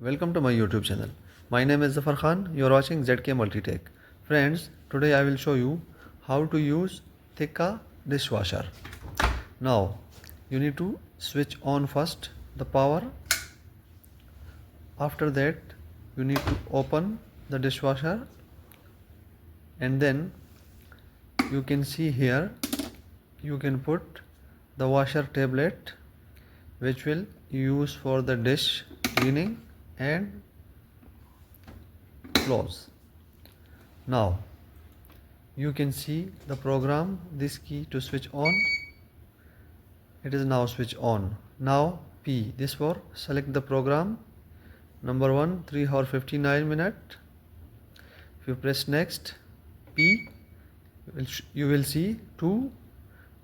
Welcome to my YouTube channel. My name is Zafar Khan. You are watching ZK Multitech. Friends, today I will show you how to use teka dishwasher. Now, you need to switch on first the power. After that, you need to open the dishwasher, and then you can see here you can put the washer tablet, which will use for the dish cleaning and close. Now you can see the program, this key to switch on. It is now switch on. Now P, this for select the program. Number 1, 3 hour 59 minute. If you press next, P, you will see 2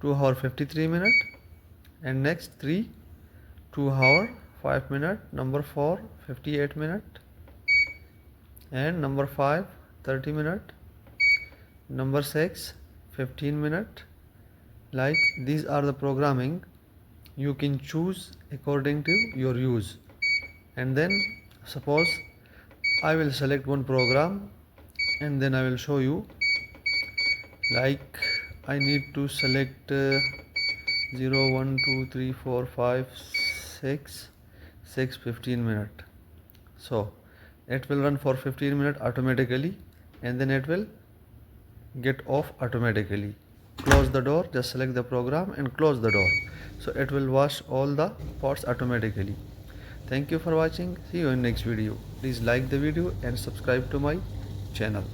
hour 53 minute, and next 3 2 hour 5 minute, number 4 58 minute, and number 5 30 minute, number 6 15 minute. Like these are the programming, you can choose according to your use. And then suppose I will select one program, and then I will show you. Like I need to select 0 1 2 3 4 5 6 6 15 minute. So it will run for 15 minutes automatically, and then it will get off automatically. Close the door, just select the program and close the door, so it will wash all the pots automatically. Thank you for watching. See you in next video. Please like the video and subscribe to my channel.